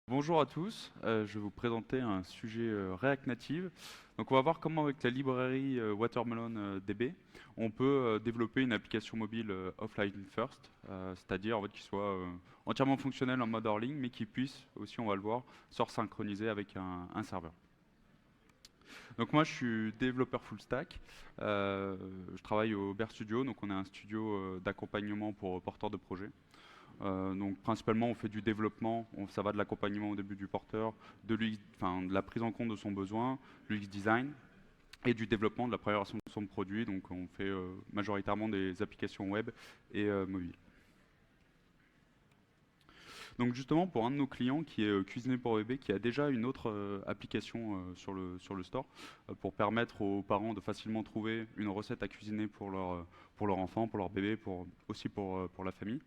Bonjour à tous, je vais vous présenter un sujet React Native. Donc on va voir comment avec la librairie Watermelon DB, on peut développer une application mobile offline first, c'est-à-dire en fait, qui soit entièrement fonctionnelle en mode Erlang, mais qui puisse aussi, on va le voir, se synchroniser avec un serveur. Donc moi je suis développeur full stack, je travaille au Bear Studio, donc on est un studio d'accompagnement pour porteurs de projets. Donc principalement on fait du développement, ça va de l'accompagnement au début du porteur, de la prise en compte de son besoin, l'UX design et du développement de la préparation de son produit. Donc on fait majoritairement des applications web et mobiles. Donc justement pour un de nos clients qui est Cuisiner pour bébé, qui a déjà une autre application sur le store pour permettre aux parents de facilement trouver une recette à cuisiner pour leur enfant, pour leur bébé, aussi pour la famille.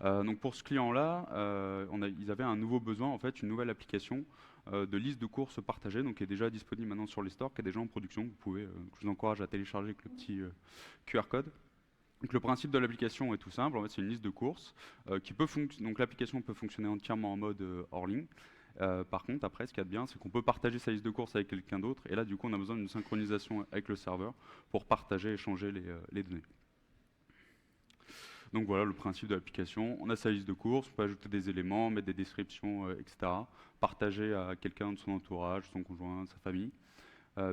Donc pour ce client-là, ils avaient un nouveau besoin, en fait, une nouvelle application de liste de courses partagée, donc qui est déjà disponible maintenant sur les stores, qui est déjà en production. Je vous encourage à télécharger avec le petit QR code. Donc le principe de l'application est tout simple. En fait, c'est une liste de courses donc l'application peut fonctionner entièrement en mode Orling. Par contre, après, ce qu'il y a de bien, c'est qu'on peut partager sa liste de courses avec quelqu'un d'autre. Et là, du coup, on a besoin d'une synchronisation avec le serveur pour partager et échanger les données. Donc voilà le principe de l'application. On a sa liste de courses, on peut ajouter des éléments, mettre des descriptions, etc. Partager à quelqu'un de son entourage, son conjoint, sa famille.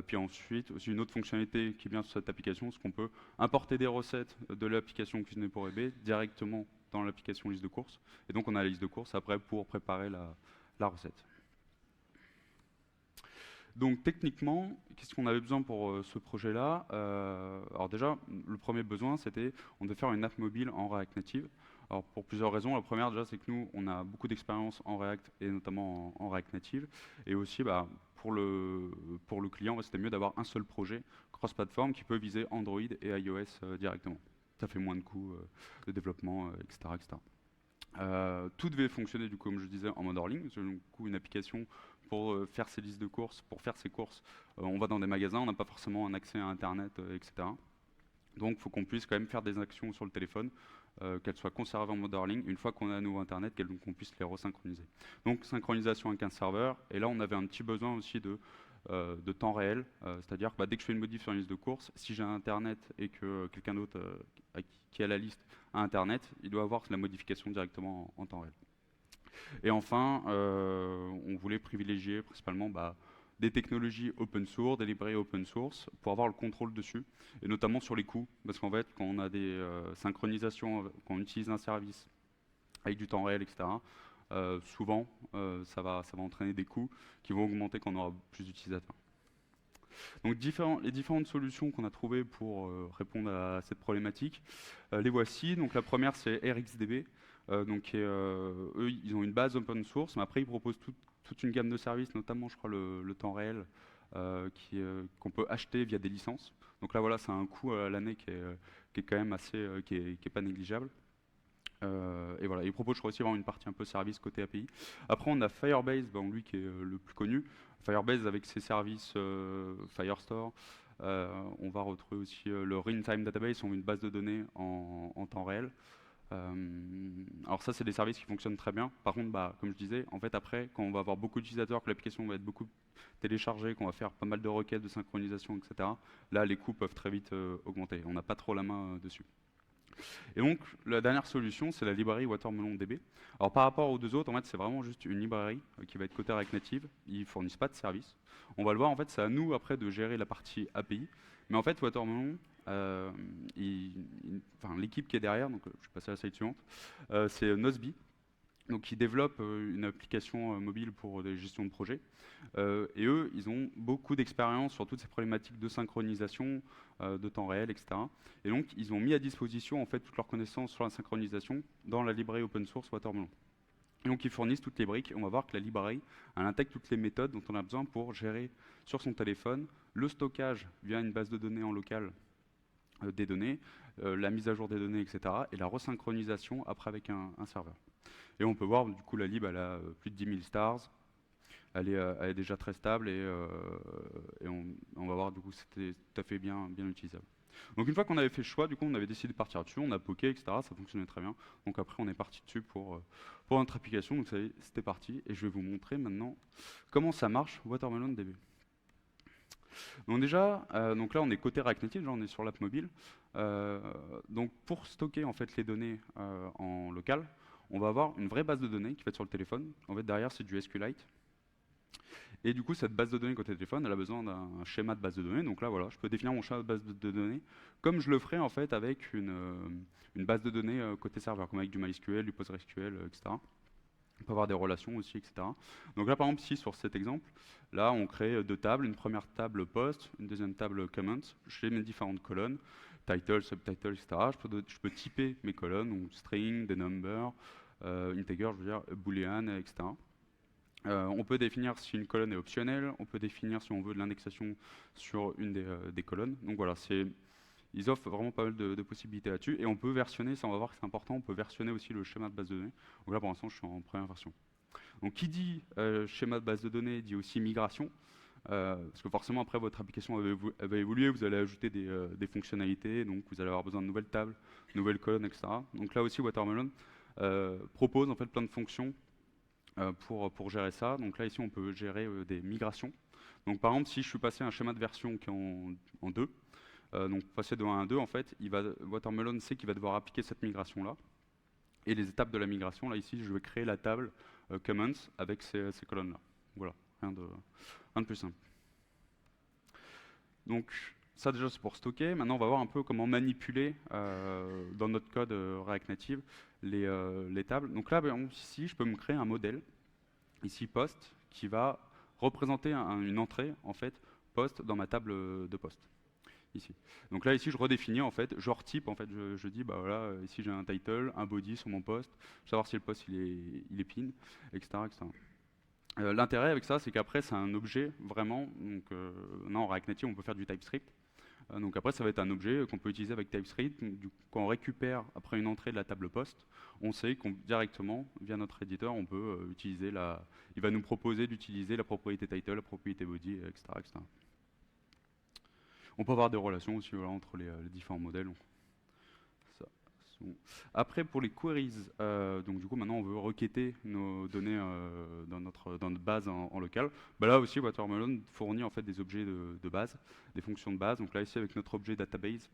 Puis ensuite, aussi une autre fonctionnalité qui est bien sur cette application, c'est qu'on peut importer des recettes de l'application Cuisiner pour bébé directement dans l'application liste de courses. Et donc on a la liste de courses après pour préparer la recette. Donc techniquement, qu'est-ce qu'on avait besoin pour ce projet-là? Alors déjà, le premier besoin, c'était on devait faire une app mobile en React Native. Alors pour plusieurs raisons. La première déjà, c'est que nous, on a beaucoup d'expérience en React et notamment en React Native. Et aussi, pour le client, c'était mieux d'avoir un seul projet cross-platform qui peut viser Android et iOS directement. Ça fait moins de coûts de développement, etc., etc. Tout devait fonctionner, du coup, comme je disais, en mode Orling. Du coup, une application pour faire ses listes de courses, pour faire ses courses, on va dans des magasins, on n'a pas forcément un accès à Internet, etc. Donc, il faut qu'on puisse quand même faire des actions sur le téléphone, qu'elles soient conservées en mode Orling, une fois qu'on a un nouveau Internet, qu'on puisse les resynchroniser. Donc, synchronisation avec un serveur. Et là, on avait un petit besoin aussi de temps réel, c'est-à-dire que dès que je fais une modif sur une liste de courses, si j'ai Internet et que quelqu'un d'autre qui a la liste a Internet, il doit avoir la modification directement en temps réel. Et enfin, on voulait privilégier principalement des technologies open source, des librairies open source, pour avoir le contrôle dessus, et notamment sur les coûts, parce qu'en fait, quand on a des synchronisations, quand on utilise un service avec du temps réel, etc., souvent, ça va entraîner des coûts qui vont augmenter quand on aura plus d'utilisateurs. Donc les différentes solutions qu'on a trouvées pour répondre à cette problématique, les voici. Donc la première c'est RxDB. Eux, ils ont une base open source, mais après ils proposent toute une gamme de services, notamment je crois le temps réel, qu'on peut acheter via des licences. Donc là voilà, c'est un coût à l'année qui est quand même qui est pas négligeable. Et voilà, ils proposent, je crois aussi avoir une partie un peu service côté API. Après, on a Firebase, lui qui est le plus connu. Firebase avec ses services Firestore. On va retrouver aussi le Runtime Database, on a une base de données en temps réel. Alors ça, c'est des services qui fonctionnent très bien. Par contre, comme je disais, en fait, après, quand on va avoir beaucoup d'utilisateurs, que l'application va être beaucoup téléchargée, qu'on va faire pas mal de requêtes de synchronisation, etc., là, les coûts peuvent très vite augmenter. On n'a pas trop la main dessus. Et donc, la dernière solution, c'est la librairie Watermelon DB. Alors, par rapport aux deux autres, en fait, c'est vraiment juste une librairie qui va être côté React Native. Ils ne fournissent pas de service. On va le voir, en fait, c'est à nous, après, de gérer la partie API. Mais en fait, Watermelon, l'équipe qui est derrière, donc je vais passer à la slide suivante, c'est Nozbe, donc qui développe une application mobile pour des gestions de projet. Et eux, ils ont beaucoup d'expérience sur toutes ces problématiques de synchronisation, de temps réel, etc. Et donc, ils ont mis à disposition en fait toutes leurs connaissances sur la synchronisation dans la librairie open source Watermelon. Et donc, ils fournissent toutes les briques. Et on va voir que la librairie, elle intègre toutes les méthodes dont on a besoin pour gérer sur son téléphone le stockage via une base de données en local des données, la mise à jour des données, etc. Et la resynchronisation après avec un serveur. Et on peut voir, du coup, la lib, elle a plus de 10 000 stars. elle est déjà très stable et on va voir du coup que c'était tout à fait bien utilisable. Donc une fois qu'on avait fait le choix, du coup on avait décidé de partir dessus, on a poké, etc. Ça fonctionnait très bien. Donc après on est parti dessus pour notre application. Donc c'était parti et je vais vous montrer maintenant comment ça marche Watermelon DB. Donc déjà, donc là on est côté React Native, là on est sur l'app mobile. Donc pour stocker en fait les données en local, on va avoir une vraie base de données qui va être sur le téléphone. En fait derrière c'est du SQLite. Et du coup, cette base de données côté téléphone, elle a besoin d'un schéma de base de données. Donc là, voilà, je peux définir mon schéma de base de données comme je le ferais en fait avec une base de données côté serveur, comme avec du MySQL, du PostgreSQL, etc. On peut avoir des relations aussi, etc. Donc là, par exemple, ici, sur cet exemple, là, on crée deux tables. Une première table post, une deuxième table comment. J'ai mes différentes colonnes, title, subtitle, etc. Je peux typer mes colonnes, donc string, des numbers, integer, je veux dire, boolean, etc. On peut définir si une colonne est optionnelle, on peut définir si on veut de l'indexation sur une des colonnes. Donc voilà, ils offrent vraiment pas mal de possibilités là-dessus. Et on peut versionner, ça on va voir que c'est important, on peut versionner aussi le schéma de base de données. Donc là pour l'instant je suis en première version. Donc qui dit schéma de base de données dit aussi migration. Parce que forcément après votre application elle va évoluer, vous allez ajouter des fonctionnalités, donc vous allez avoir besoin de nouvelles tables, nouvelles colonnes, etc. Donc là aussi Watermelon propose en fait plein de fonctions pour gérer ça. Donc là, ici, on peut gérer des migrations. Donc par exemple, si je suis passé à un schéma de version qui est en 2, donc passer de 1 à 2, en fait, Watermelon sait qu'il va devoir appliquer cette migration-là. Et les étapes de la migration, là, ici, je vais créer la table comments avec ces colonnes-là. Voilà, rien de plus simple. Donc ça, déjà, c'est pour stocker. Maintenant, on va voir un peu comment manipuler dans notre code React Native les tables. Donc là, ici, je peux me créer un modèle, ici post, qui va représenter une entrée, en fait, post dans ma table de post. Ici. Donc là, ici, je redéfinis, en fait, genre type, en fait, je dis, bah voilà, ici j'ai un title, un body sur mon post, savoir si le post il est pin, etc. etc. L'intérêt avec ça, c'est qu'après, c'est un objet vraiment. Donc, non, en React Native, on peut faire du TypeScript. Donc après, ça va être un objet qu'on peut utiliser avec TypeScript. Quand on récupère après une entrée de la table post, on sait qu'on directement, via notre éditeur, on peut utiliser il va nous proposer d'utiliser la propriété title, la propriété body, etc., etc. On peut avoir des relations aussi voilà, entre les différents modèles. Donc, ça, bon. Après, pour les queries, donc du coup, maintenant, on veut requêter nos données dans notre base en local. Bah, là aussi, Watermelon fournit en fait des objets de base, des fonctions de base. Donc là, ici, avec notre objet database,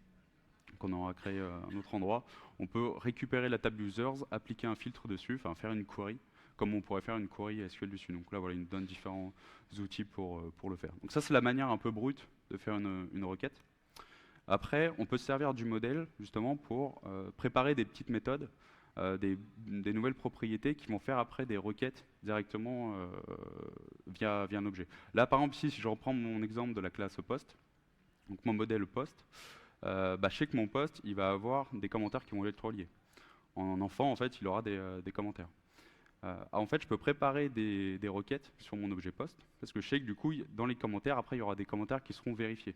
qu'on aura créé à un autre endroit, on peut récupérer la table users, appliquer un filtre dessus, enfin faire une query, comme on pourrait faire une query SQL dessus. Donc là, voilà, il nous donne différents outils pour le faire. Donc ça, c'est la manière un peu brute de faire une requête. Après, on peut se servir du modèle justement pour préparer des petites méthodes, des nouvelles propriétés qui vont faire après des requêtes directement via un objet. Là, par exemple, ici, si je reprends mon exemple de la classe post, donc mon modèle post, je sais que mon post, il va avoir des commentaires qui vont être reliés. En enfant, en fait, il aura des commentaires. En fait, je peux préparer des requêtes sur mon objet post, parce que je sais que du coup, dans les commentaires, après, il y aura des commentaires qui seront vérifiés.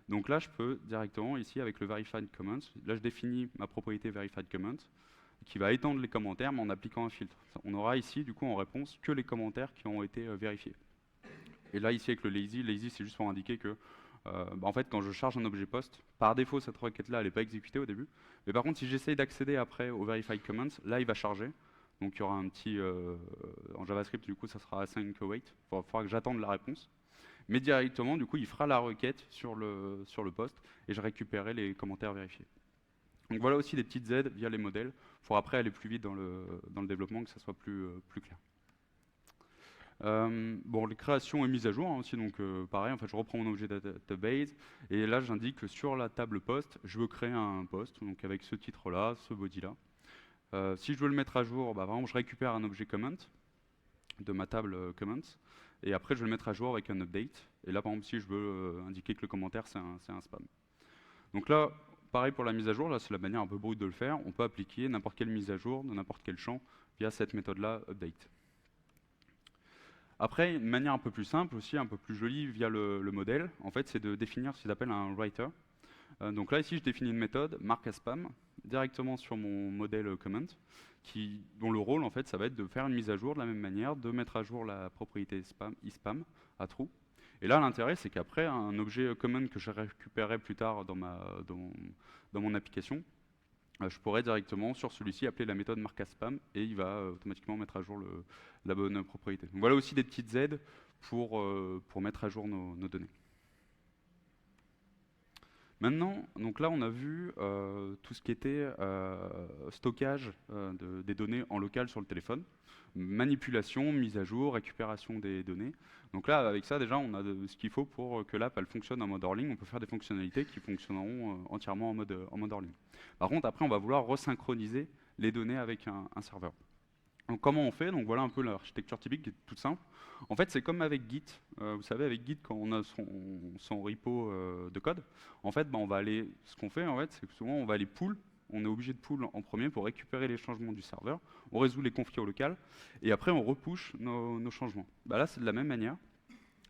Donc là, je peux directement, ici, avec le verified comments, là, je définis ma propriété verified comments, qui va étendre les commentaires, mais en appliquant un filtre. On aura ici, du coup, en réponse, que les commentaires qui ont été vérifiés. Et là, ici, avec le lazy, c'est juste pour indiquer que, en fait, quand je charge un objet post, par défaut, cette requête-là, elle n'est pas exécutée au début. Mais par contre, si j'essaye d'accéder après au verified comments, là, il va charger. Donc, il y aura un petit, en JavaScript, du coup, ça sera async await. Il faudra que j'attende la réponse. Mais directement, du coup, il fera la requête sur le post et je récupérerai les commentaires vérifiés. Donc voilà aussi des petites aides via les modèles pour après aller plus vite dans le développement, que ça soit plus clair. Bon, les créations et mises à jour hein, aussi, donc pareil, en fait, je reprends mon objet database et là, j'indique que sur la table post, je veux créer un post, donc avec ce titre-là, ce body-là. Si je veux le mettre à jour, par exemple, je récupère un objet comment de ma table comments. Et après, je vais le mettre à jour avec un update. Et là, par exemple, si je veux indiquer que le commentaire, c'est un spam. Donc là, pareil pour la mise à jour, là, c'est la manière un peu brute de le faire. On peut appliquer n'importe quelle mise à jour de n'importe quel champ via cette méthode-là, update. Après, une manière un peu plus simple aussi, un peu plus jolie via le modèle, en fait, c'est de définir ce qu'ils appellent un writer. Donc là, ici, je définis une méthode, marque à spam. directement sur mon modèle comment, dont le rôle en fait ça va être de faire une mise à jour de la même manière, de mettre à jour la propriété spam, iSpam à true. Et là l'intérêt c'est qu'après un objet comment que je récupérerai plus tard dans mon application, je pourrais directement sur celui-ci appeler la méthode markaSpam et il va automatiquement mettre à jour la bonne propriété. Donc voilà aussi des petites aides pour mettre à jour nos données. Maintenant, donc là on a vu tout ce qui était stockage des données en local sur le téléphone, manipulation, mise à jour, récupération des données. Donc là avec ça déjà on a ce qu'il faut pour que l'app elle fonctionne en mode hors ligne. On peut faire des fonctionnalités qui fonctionneront entièrement en mode hors ligne. Par contre après on va vouloir resynchroniser les données avec un serveur. Donc comment on fait? Donc voilà un peu l'architecture typique qui est toute simple. En fait, c'est comme avec Git. Vous savez, avec Git, quand on a son repo de code, en fait, on va aller. Ce qu'on fait, en fait, c'est que souvent on va aller pull. On est obligé de pull en premier pour récupérer les changements du serveur. On résout les conflits au local et après on repush nos changements. Là, c'est de la même manière.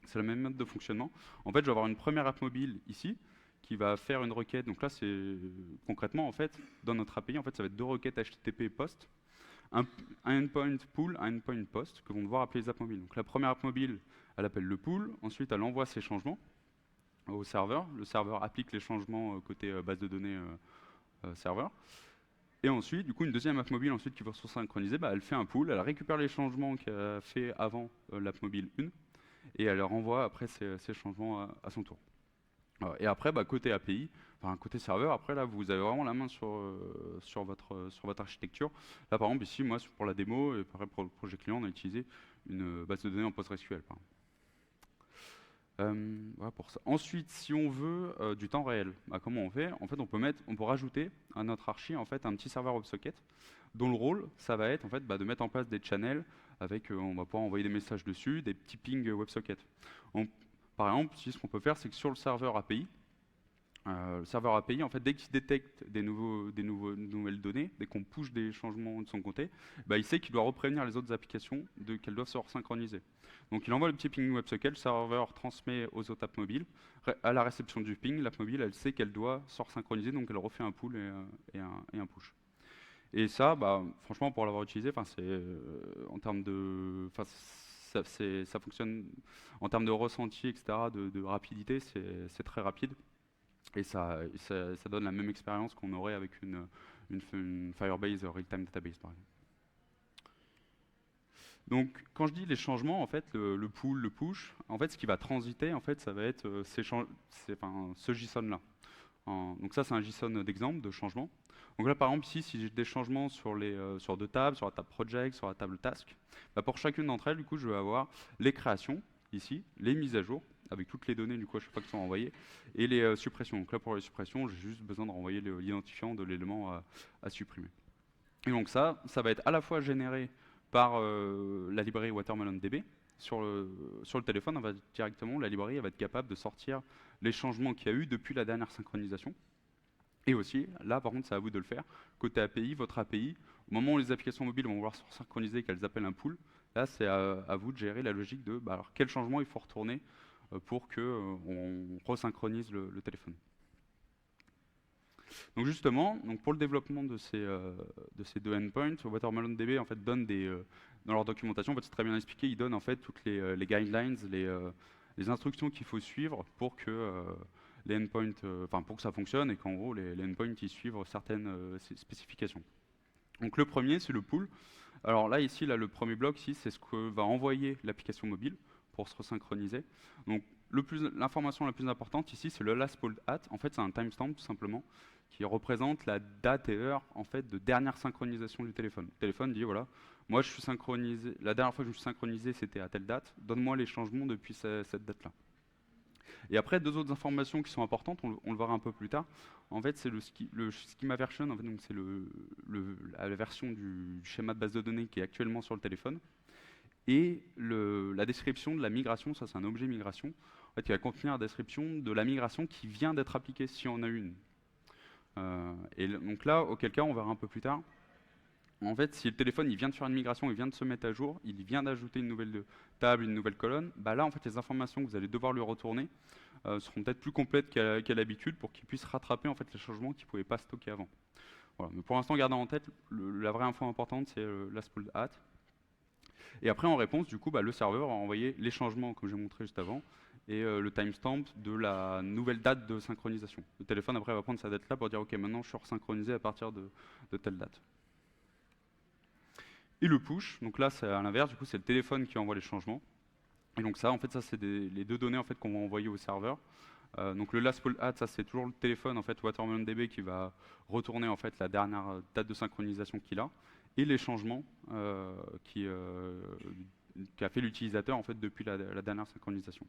C'est la même mode de fonctionnement. En fait, je vais avoir une première app mobile ici qui va faire une requête. Donc là, c'est concrètement en fait dans notre API, en fait, ça va être deux requêtes HTTP post. Un endpoint pull, un endpoint post, que vont devoir appeler les apps mobiles. Donc la première app mobile, elle appelle le pull, ensuite elle envoie ses changements au serveur. Le serveur applique les changements côté base de données serveur. Et ensuite, du coup, une deuxième app mobile ensuite qui va se synchroniser, elle fait un pull, elle récupère les changements qu'elle a fait avant l'app mobile 1 et elle renvoie après ces changements à son tour. Et après, côté API, enfin côté serveur, après là, vous avez vraiment la main sur votre architecture. Là, par exemple, ici, moi, pour la démo, et pareil pour le projet client, on a utilisé une base de données en PostgreSQL. Voilà pour ça. Ensuite, si on veut du temps réel, comment on fait? En fait, on peut rajouter à notre archi en fait un petit serveur WebSocket dont le rôle, ça va être en fait de mettre en place des channels avec, on va pouvoir envoyer des messages dessus, des petits pings WebSocket. Par exemple, ce qu'on peut faire, c'est que sur le serveur API, en fait, dès qu'il détecte des nouvelles données, dès qu'on push des changements de son côté, il sait qu'il doit reprévenir les autres applications qu'elles doivent se resynchroniser. Donc il envoie le petit ping WebSocket, le serveur transmet aux autres apps mobiles. À la réception du ping, l'app mobile, elle sait qu'elle doit se resynchroniser, donc elle refait un pull et un push. Et ça, franchement, pour l'avoir utilisé, c'est en termes de, ça fonctionne en termes de ressenti, etc., de rapidité, c'est très rapide. Et ça donne la même expérience qu'on aurait avec une Firebase Real-Time Database, par exemple. Donc, quand je dis les changements, en fait, le pull, le push, en fait, ce qui va transiter, en fait, ça va être ce JSON-là. Donc ça, c'est un JSON d'exemple de changement. Donc là, par exemple, ici, si j'ai des changements sur deux tables, sur la table Project, sur la table Task, pour chacune d'entre elles, du coup, je vais avoir les créations, ici, les mises à jour, avec toutes les données, du coup, à chaque fois qui sont envoyées, et les suppressions. Donc là, pour les suppressions, j'ai juste besoin de renvoyer l'identifiant de l'élément à supprimer. Et donc ça va être à la fois généré par la librairie WatermelonDB. Sur le téléphone, la librairie elle va être capable de sortir les changements qu'il y a eu depuis la dernière synchronisation. Et aussi, là par contre, c'est à vous de le faire. Côté API, votre API, au moment où les applications mobiles vont vouloir se synchroniser, qu'elles appellent un pull, là c'est à vous de gérer la logique de alors quel changement il faut retourner pour qu'on resynchronise le téléphone. Donc justement, pour le développement de ces deux endpoints, WatermelonDB en fait donne dans leur documentation, en fait, c'est très bien expliqué, ils donnent en fait toutes les guidelines, les instructions qu'il faut suivre pour que les endpoints, pour que ça fonctionne et qu'en gros les endpoints ils suivent certaines spécifications. Donc le premier c'est le pull. Alors là ici le premier bloc ici c'est ce que va envoyer l'application mobile pour se resynchroniser. Donc l'information la plus importante ici c'est le last pulled at. En fait c'est un timestamp tout simplement qui représente la date et heure en fait de dernière synchronisation du téléphone. Le téléphone dit voilà, moi je suis synchronisé, la dernière fois que je me suis synchronisé c'était à telle date, donne-moi les changements depuis cette date-là. Et après deux autres informations qui sont importantes, on le verra un peu plus tard. En fait c'est le schema version, en fait, donc c'est la version du schéma de base de données qui est actuellement sur le téléphone. Et la description de la migration, ça c'est un objet migration, en fait, qui va contenir la description de la migration qui vient d'être appliquée si on a une. Et donc là, auquel cas, on verra un peu plus tard. En fait, si le téléphone il vient de faire une migration, il vient de se mettre à jour, il vient d'ajouter une nouvelle table, une nouvelle colonne, là en fait les informations que vous allez devoir lui retourner seront peut-être plus complètes qu'à l'habitude pour qu'il puisse rattraper en fait les changements qu'il ne pouvait pas stocker avant. Voilà. Mais pour l'instant, gardez en tête, la vraie info importante, c'est lastPolled at. Et après, en réponse, du coup, le serveur va envoyer les changements, comme j'ai montré juste avant, et le timestamp de la nouvelle date de synchronisation. Le téléphone, après, va prendre sa date là pour dire, OK, maintenant, je suis resynchronisé à partir de telle date. Et le push, donc là, c'est à l'inverse, du coup, c'est le téléphone qui envoie les changements. Et donc ça, en fait, ça, c'est les deux données en fait, qu'on va envoyer au serveur. Donc le last poll add, ça c'est toujours le téléphone en fait WatermelonDB qui va retourner en fait la dernière date de synchronisation qu'il a et les changements qu'a fait l'utilisateur en fait depuis la dernière synchronisation.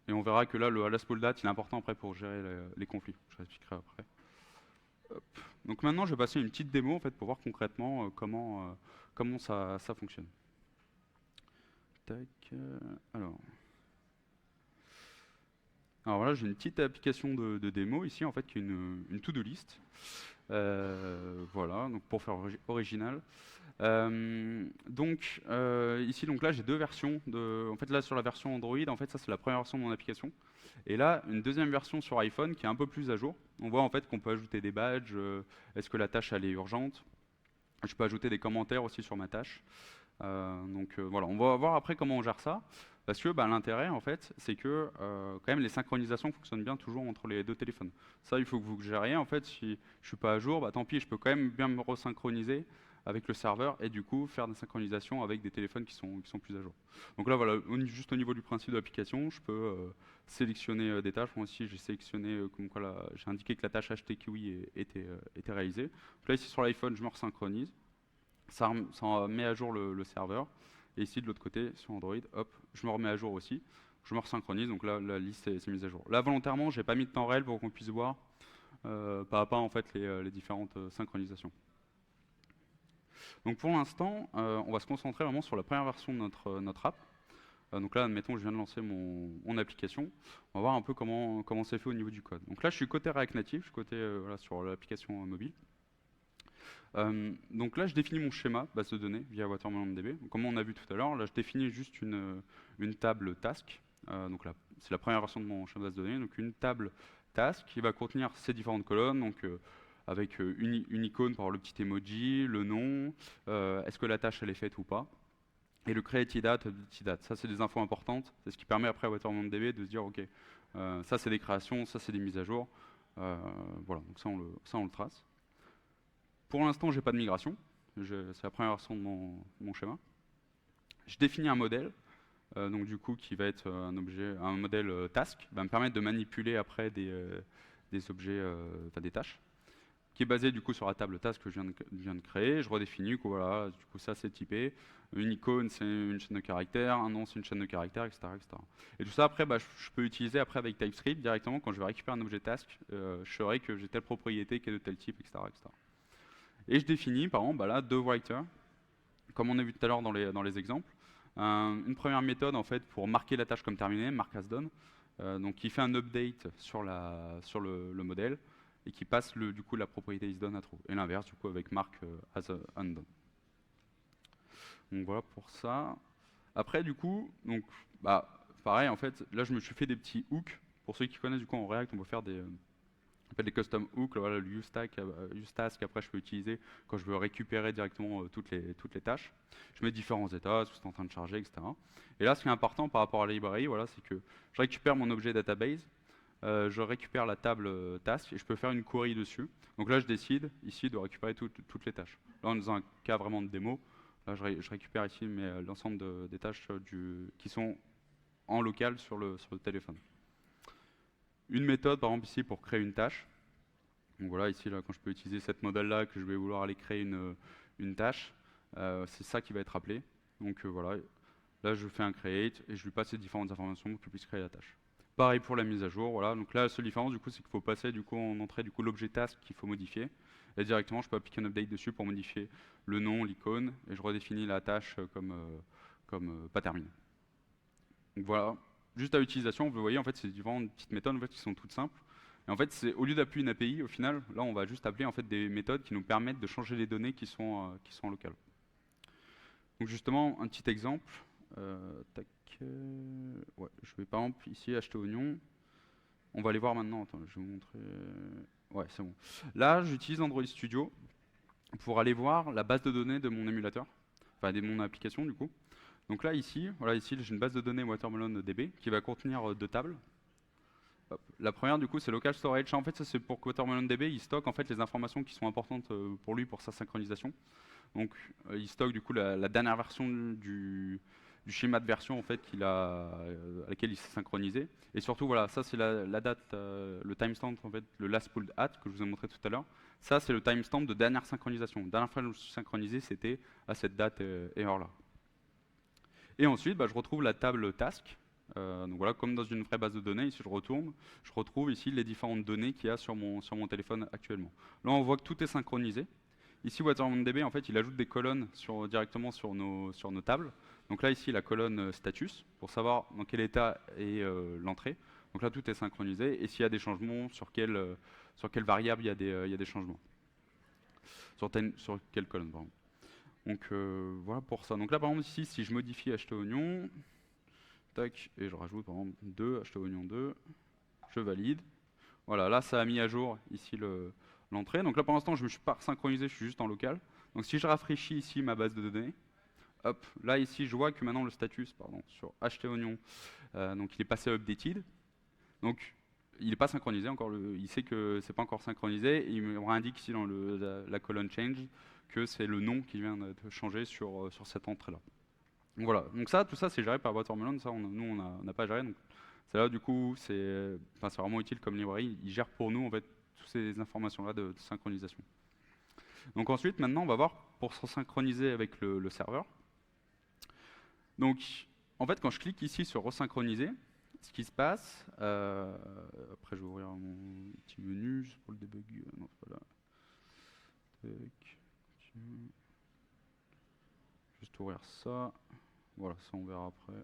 Et on verra que là le last poll date il est important après pour gérer les conflits. Je l'expliquerai après. Hop. Donc maintenant je vais passer une petite démo en fait pour voir concrètement comment ça fonctionne. Tac. Alors. Alors voilà, j'ai une petite application de démo ici, en fait, qui est une to-do list. Voilà, donc pour faire original. Ici, donc là, j'ai deux versions. En fait, là, sur la version Android, en fait, ça, c'est la première version de mon application. Et là, une deuxième version sur iPhone qui est un peu plus à jour. On voit en fait qu'on peut ajouter des badges. Est-ce que la tâche, elle est urgente? Je peux ajouter des commentaires aussi sur ma tâche. Voilà, on va voir après comment on gère ça. Parce que l'intérêt, en fait, c'est que quand même les synchronisations fonctionnent bien toujours entre les deux téléphones. Ça, il faut que vous gériez. En fait, si je suis pas à jour, tant pis, je peux quand même bien me resynchroniser avec le serveur et du coup faire des synchronisations avec des téléphones qui sont plus à jour. Donc là, voilà, juste au niveau du principe de l'application, je peux sélectionner des tâches. Moi aussi, j'ai sélectionné, j'ai indiqué que la tâche HTQI était réalisée. Donc là, ici sur l'iPhone, je me resynchronise. Ça met à jour le serveur. Et ici, de l'autre côté, sur Android, hop, je me remets à jour aussi. Je me resynchronise, donc là, la liste est mise à jour. Là, volontairement, j'ai pas mis de temps réel pour qu'on puisse voir pas à pas en fait, les différentes synchronisations. Donc pour l'instant, on va se concentrer vraiment sur la première version de notre app. Donc là, admettons, je viens de lancer mon application. On va voir un peu comment c'est fait au niveau du code. Donc là, je suis côté React Native, je suis côté sur l'application mobile. Donc là, je définis mon schéma base de données via WatermelonDB. Donc, comme on a vu tout à l'heure, là, je définis juste une table task. Donc là, c'est la première version de mon schéma base de données. Donc une table task qui va contenir ces différentes colonnes. Donc avec une icône pour avoir le petit emoji, le nom, est-ce que la tâche elle est faite ou pas, et le create date, update date. Ça, c'est des infos importantes. C'est ce qui permet après à WatermelonDB de se dire, ok, ça c'est des créations, ça c'est des mises à jour. Voilà, donc ça on le trace. Pour l'instant, j'ai pas de migration. C'est la première version de mon schéma. Je définis un modèle, donc du coup qui va être un modèle task, qui va me permettre de manipuler après des objets, des tâches, qui est basé du coup sur la table task que je viens de créer. Je redéfinis que voilà, du coup ça c'est typé. Une icône c'est une chaîne de caractères, un nom c'est une chaîne de caractères, etc., etc. Et tout ça après, je peux utiliser après avec TypeScript directement quand je vais récupérer un objet task. Je saurai que j'ai telle propriété qui est de tel type, etc., etc. Et je définis, par exemple, là, deux writers, comme on a vu tout à l'heure dans les exemples. Une première méthode, en fait, pour marquer la tâche comme terminée, mark as done, donc qui fait un update sur le modèle et qui passe du coup la propriété is done à true. Et l'inverse, du coup, avec mark as undone. Donc voilà pour ça. Après, du coup, pareil, en fait, là, je me suis fait des petits hooks. Pour ceux qui connaissent, du coup, en React, on peut faire des custom hooks, voilà, le use task, après je peux utiliser quand je veux récupérer directement toutes les tâches. Je mets différents états, tout est en train de charger, etc. Et là, ce qui est important par rapport à la librairie, voilà, c'est que je récupère mon objet database, je récupère la table task et je peux faire une query dessus. Donc là, je décide ici de récupérer toutes les tâches. Là, dans un cas vraiment de démo, là, je récupère ici l'ensemble des tâches qui sont en local sur le téléphone. Une méthode, par exemple, ici, pour créer une tâche. Donc voilà, ici, là, quand je peux utiliser cette modèle-là, que je vais vouloir aller créer une tâche, c'est ça qui va être appelé. Donc voilà, là, je fais un create et je lui passe les différentes informations pour qu'il puisse créer la tâche. Pareil pour la mise à jour, voilà. Donc là, la seule différence, du coup, c'est qu'il faut passer en entrée l'objet task qu'il faut modifier. Et directement, je peux appliquer un update dessus pour modifier le nom, l'icône, et je redéfinis la tâche comme pas terminée. Donc voilà, juste à l'utilisation, vous voyez, en fait, c'est différentes petites méthodes en fait, qui sont toutes simples. Et en fait, au lieu d'appeler une API, au final, là, on va juste appeler en fait, des méthodes qui nous permettent de changer les données qui sont locales. Donc justement, un petit exemple. Ouais, je vais par exemple ici acheter oignon. On va aller voir maintenant. Attends, je vais vous montrer. Ouais, c'est bon. Là, j'utilise Android Studio pour aller voir la base de données de mon émulateur, enfin de mon application du coup. Donc là, ici, voilà, ici j'ai une base de données Watermelon DB qui va contenir deux tables. Hop. La première, du coup, c'est local storage. En fait, ça c'est pour que Watermelon DB il stocke en fait les informations qui sont importantes pour lui pour sa synchronisation. Donc, il stocke du coup la dernière version du schéma de version en fait à laquelle il s'est synchronisé. Et surtout, voilà, ça c'est la date, le timestamp en fait, le last pulled at que je vous ai montré tout à l'heure. Ça c'est le timestamp de dernière synchronisation. Dernière fois que je me suis synchronisé, c'était à cette date et heure là. Et ensuite, bah, je retrouve la table task. Donc voilà, comme dans une vraie base de données, ici je retourne, je retrouve ici les différentes données qu'il y a sur mon téléphone actuellement. Là, on voit que tout est synchronisé. Ici, WaterMonDB, en fait, il ajoute des colonnes directement sur nos tables. Donc là, ici, la colonne status, pour savoir dans quel état est l'entrée. Donc là, tout est synchronisé. Et s'il y a des changements, sur quelle variable il y a des changements. Sur quelle colonne, pardon. Donc voilà pour ça. Donc là, par exemple, ici, si je modifie acheter oignon, tac, et je rajoute par exemple 2, acheter oignon 2, je valide. Voilà, là, ça a mis à jour ici l'entrée. Donc là, pour l'instant, je ne me suis pas synchronisé, je suis juste en local. Donc si je rafraîchis ici ma base de données, hop, là, ici, je vois que maintenant le status, pardon, sur acheter oignon, donc il est passé à updated. Donc il n'est pas synchronisé encore, il sait que c'est pas encore synchronisé, et il me indique ici dans la colonne change que c'est le nom qui vient de changer sur cette entrée-là. Donc voilà, donc tout ça c'est géré par Watermelon, ça nous on n'a pas géré, donc c'est là du coup c'est vraiment utile comme librairie, il gère pour nous en fait toutes ces informations-là de synchronisation. Donc ensuite maintenant on va voir pour se synchroniser avec le serveur. Donc en fait quand je clique ici sur resynchroniser, ce qui se passe, après je vais ouvrir mon petit menu juste pour le debug, non voilà. Juste ouvrir ça, voilà ça on verra après.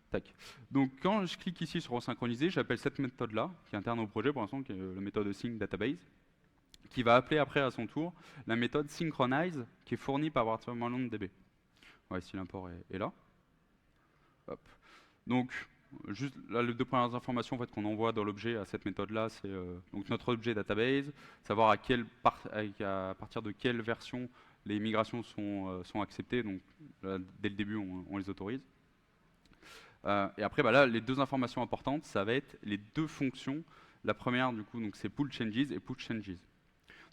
Tac. Donc quand je clique ici sur resynchroniser, j'appelle cette méthode-là, qui est interne au projet pour l'instant, qui est la méthode sync database, qui va appeler après à son tour la méthode synchronize, qui est fournie par WatermelonDB. Ouais, ici l'import est là. Hop. Donc juste là, les deux premières informations en fait, qu'on envoie dans l'objet à cette méthode-là, c'est donc notre objet database, savoir à partir de quelle version les migrations sont acceptées. Donc là, dès le début, on les autorise. Et après, bah là, les deux informations importantes, ça va être les deux fonctions. La première, du coup, c'est pull changes et push changes.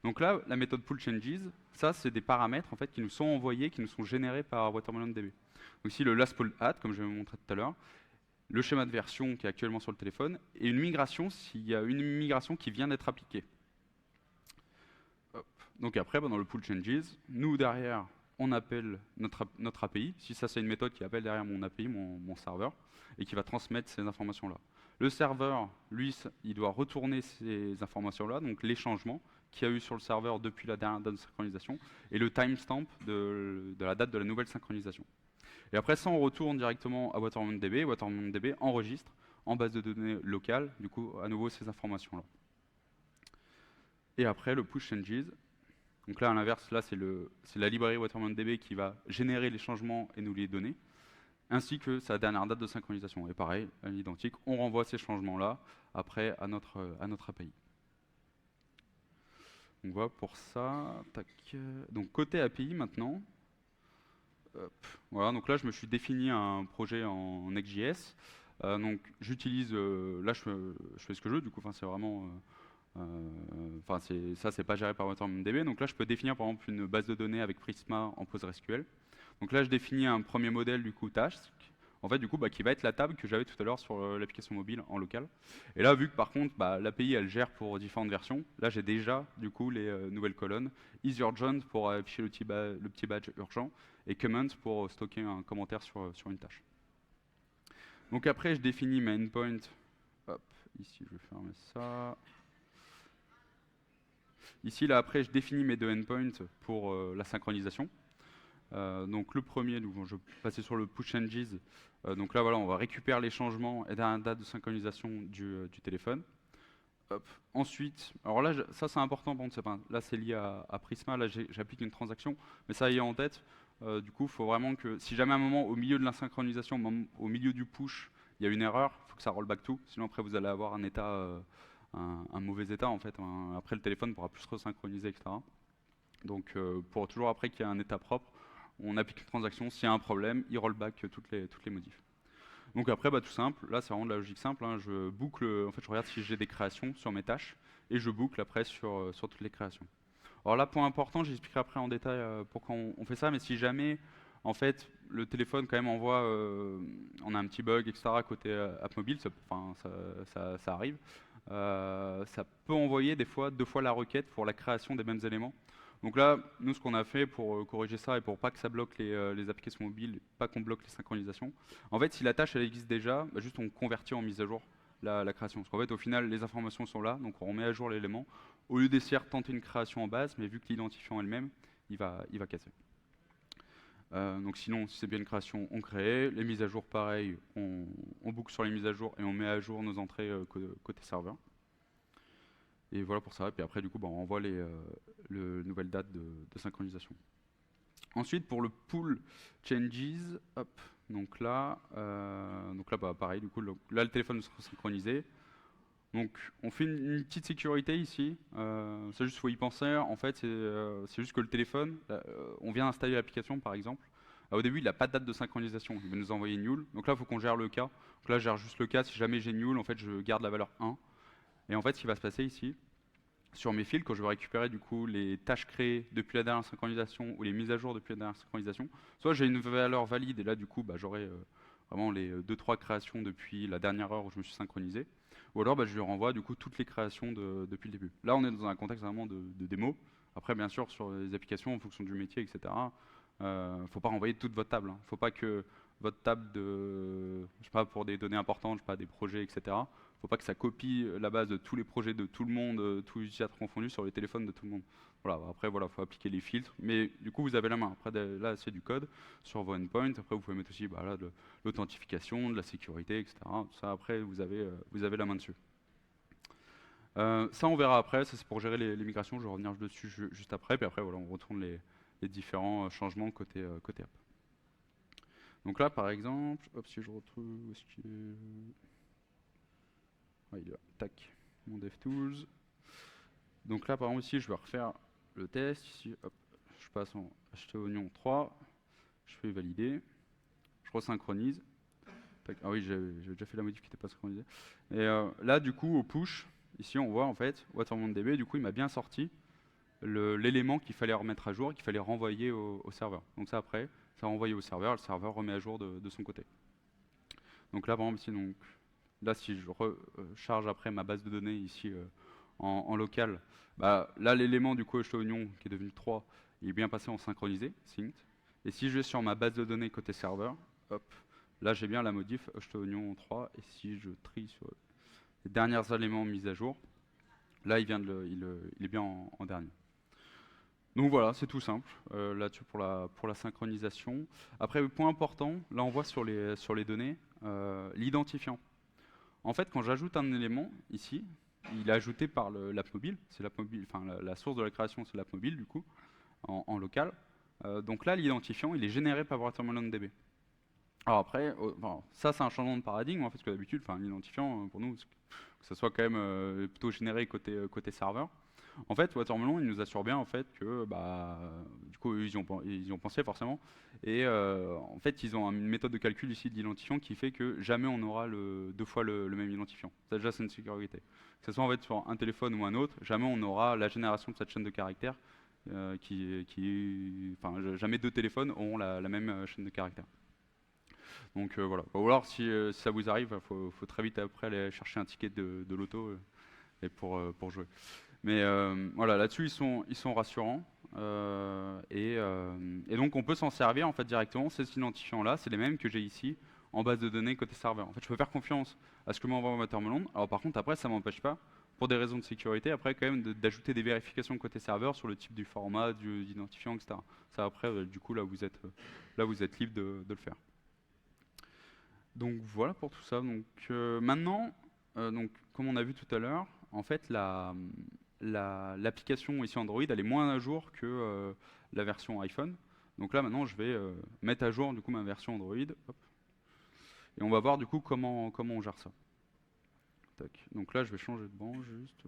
Donc là, la méthode pull changes, ça, c'est des paramètres en fait qui nous sont envoyés, qui nous sont générés par WatermelonDB. Donc ici, le last pull add, comme je vais vous montrer tout à l'heure, le schéma de version qui est actuellement sur le téléphone, et une migration s'il y a une migration qui vient d'être appliquée. Hop. Donc après, bah, dans le pull changes, nous derrière, on appelle notre API. Si ça, c'est une méthode qui appelle derrière mon API, mon serveur, et qui va transmettre ces informations-là. Le serveur, lui, il doit retourner ces informations-là, donc les changements qu'il y a eu sur le serveur depuis la dernière date de synchronisation, et le timestamp de la date de la nouvelle synchronisation. Et après ça, on retourne directement à WatermelonDB. WatermelonDB enregistre en base de données locale, du coup, à nouveau ces informations-là. Et après, le push changes. Donc là, à l'inverse, là, c'est la librairie WatermelonDB qui va générer les changements et nous les donner, ainsi que sa dernière date de synchronisation. Et pareil, à l'identique, on renvoie ces changements-là après à notre API. Donc voilà pour ça. Tac. Donc côté API maintenant. Hop. Voilà, donc là, je me suis défini un projet en Next.js. Donc j'utilise, là, je fais ce que je veux. Du coup, c'est vraiment ça, c'est pas géré par WatermelonDB. Donc là, je peux définir par exemple une base de données avec Prisma en PostgreSQL. Donc là, je définis un premier modèle du coup task, en fait, du coup, qui va être la table que j'avais tout à l'heure sur l'application mobile en local. Et là, vu que par contre, l'API elle gère pour différentes versions, là j'ai déjà du coup les nouvelles colonnes. Is urgent pour afficher le petit badge urgent et comment pour stocker un commentaire sur une tâche. Donc après, je définis ma endpoint. Hop, ici, je vais fermer ça. Ici, là, après, je définis mes deux endpoints pour la synchronisation. Donc le premier, je vais passer sur le push changes. Donc là, voilà, on va récupérer les changements et la date de synchronisation du téléphone. Hop. Ensuite, alors là, ça c'est important, bon, là c'est lié à Prisma, là j'applique une transaction, mais ça ayant en tête, du coup, il faut vraiment que, si jamais à un moment, au milieu de la synchronisation, au milieu du push, il y a une erreur, il faut que ça roll back to, sinon après vous allez avoir un état un mauvais état en fait. Après le téléphone pourra plus se resynchroniser, etc. Donc pour toujours après qu'il y ait un état propre, on applique une transaction. S'il y a un problème, il rollback toutes les modifs. Donc après, bah, tout simple, là c'est vraiment de la logique simple, hein. Je boucle, en fait je regarde si j'ai des créations sur mes tâches et je boucle après sur toutes les créations. Alors là, point important, j'expliquerai après en détail pourquoi on fait ça, mais si jamais en fait le téléphone quand même envoie, on a un petit bug, etc. côté app mobile, ça arrive, ça peut envoyer des fois 2 fois la requête pour la création des mêmes éléments. Donc là, nous, ce qu'on a fait pour corriger ça et pour pas que ça bloque les applications mobiles, pas qu'on bloque les synchronisations, en fait, si la tâche elle existe déjà, bah, juste on convertit en mise à jour la création. Parce qu'en fait, au final, les informations sont là, donc on remet à jour l'élément. Au lieu d'essayer de tenter une création en base, mais vu que l'identifiant elle-même, il va casser. Donc sinon, si c'est bien une création, on crée. Les mises à jour, pareil, on boucle sur les mises à jour et on met à jour nos entrées côté serveur. Et voilà pour ça. Et puis après, du coup, bah, on envoie le nouvelle date de synchronisation. Ensuite, pour le pull changes, hop, donc là bah, pareil, du coup, là, le téléphone sera synchronisé. Donc, on fait une petite sécurité ici. C'est juste, faut y penser. En fait, c'est juste que le téléphone, on vient installer l'application, par exemple. Au début, il n'a pas de date de synchronisation. Il va nous envoyer null. Donc là, il faut qu'on gère le cas. Donc là, je gère juste le cas. Si jamais j'ai null, en fait, je garde la valeur 1. Et en fait, ce qui va se passer ici, sur mes fils, quand je vais récupérer du coup les tâches créées depuis la dernière synchronisation ou les mises à jour depuis la dernière synchronisation, soit j'ai une valeur valide et là du coup bah, j'aurai vraiment les 2-3 créations depuis la dernière heure où je me suis synchronisé, ou alors bah, je lui renvoie du coup toutes les créations depuis le début. Là on est dans un contexte vraiment de démo. Après bien sûr sur les applications en fonction du métier, etc. Faut pas renvoyer toute votre table. Faut pas que votre table je sais pas, pour des données importantes, je sais pas, des projets, etc. Faut pas que ça copie la base de tous les projets de tout le monde, tous les utilisateurs confondus sur les téléphones de tout le monde. Voilà, après voilà, faut appliquer les filtres, mais du coup vous avez la main. Après là c'est du code sur vos endpoints. Après vous pouvez mettre aussi bah, là, de l'authentification, de la sécurité, etc. Tout ça après vous avez la main dessus. Ça on verra après. Ça c'est pour gérer les migrations. Je vais revenir dessus juste après. Puis après voilà, on retourne les différents changements côté app. Donc là par exemple, hop si je retrouve où est-ce que il est là. Tac, mon DevTools. Donc là, par exemple, ici, je vais refaire le test. Ici, hop, je passe en htOignon 3. Je fais valider. Je resynchronise. Tac. Ah oui, j'ai déjà fait la modif qui n'était pas synchronisée. Et là, du coup, au push, ici, on voit en fait WaterMontDB. Du coup, il m'a bien sorti l'élément qu'il fallait remettre à jour et qu'il fallait renvoyer au serveur. Donc ça, après, ça renvoie au serveur. Le serveur remet à jour de son côté. Donc là, par exemple, ici, donc, là, si je recharge après ma base de données ici en local, bah, là, l'élément du coup htOignon qui est devenu 3, il est bien passé en synchronisé, synced. Et si je vais sur ma base de données côté serveur, hop, là, j'ai bien la modif htOignon 3. Et si je trie sur les derniers éléments mis à jour, là, il est bien en dernier. Donc voilà, c'est tout simple là-dessus pour la synchronisation. Après, le point important, là, on voit sur les données, l'identifiant. En fait, quand j'ajoute un élément ici, il est ajouté par l'app mobile. C'est l'app mobile, enfin la source de la création, c'est l'app mobile du coup, en local. Donc là, l'identifiant, il est généré par WaterMelonDB. Alors après, bon, ça c'est un changement de paradigme en fait, parce que d'habitude, l'identifiant pour nous, que ça soit quand même plutôt généré côté serveur. En fait, Watermelon, il nous assure bien en fait que, bah, du coup, ils y ont pensé forcément. Et en fait, ils ont une méthode de calcul ici de l'identifiant qui fait que jamais on aura 2 fois le même identifiant. Ça déjà, c'est une sécurité. Que ce soit en fait sur un téléphone ou un autre, jamais on aura la génération de cette chaîne de caractères jamais 2 téléphones auront la même chaîne de caractères. Donc voilà. Ou alors, si ça vous arrive, il faut très vite après aller chercher un ticket de l'auto et pour jouer. Mais voilà, là-dessus, ils sont rassurants. Et donc, on peut s'en servir en fait directement. Ces identifiants-là, c'est les mêmes que j'ai ici en base de données côté serveur. En fait, je peux faire confiance à ce que m'envoie Watermelon. Alors, par contre, après, ça m'empêche pas, pour des raisons de sécurité, après, quand même, d'ajouter des vérifications côté serveur sur le type du format, d'identifiant, etc. Ça, après, du coup, là, vous êtes libre de le faire. Donc, voilà pour tout ça. Donc, maintenant, donc, comme on a vu tout à l'heure, en fait, l'application ici Android, elle est moins à jour que la version iPhone. Donc là, maintenant, je vais mettre à jour du coup ma version Android. Hop. Et on va voir du coup comment on gère ça. Tac. Donc là, je vais changer de banc juste.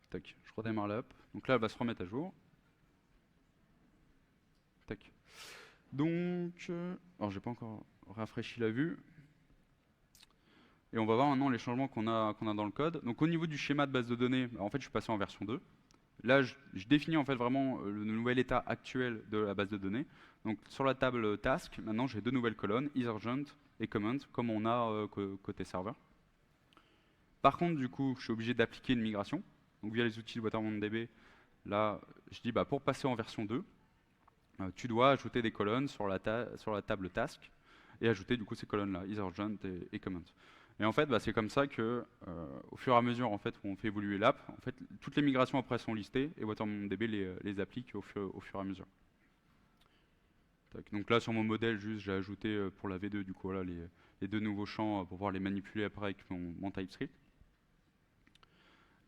Tac. Je redémarre l'app. Donc là, elle va se remettre à jour. Tac. Donc, alors j'ai pas encore rafraîchi la vue. Et on va voir maintenant les changements qu'on a dans le code. Donc au niveau du schéma de base de données, en fait, je suis passé en version 2. Là, je définis en fait vraiment le nouvel état actuel de la base de données. Donc sur la table task, maintenant j'ai deux nouvelles colonnes, isUrgent et comment, comme on a côté serveur. Par contre, du coup, je suis obligé d'appliquer une migration. Donc via les outils de WaterMonDB, là, je dis pour passer en version 2, tu dois ajouter des colonnes sur la table task et ajouter du coup ces colonnes-là, isUrgent et comment. Et en fait, c'est comme ça que, au fur et à mesure en fait, où on fait évoluer l'app, en fait, toutes les migrations après sont listées et WaterMonDB les applique au fur et à mesure. Tac. Donc là, sur mon modèle, juste, j'ai ajouté pour la V2 du coup, voilà, les deux nouveaux champs pour pouvoir les manipuler après avec mon TypeScript.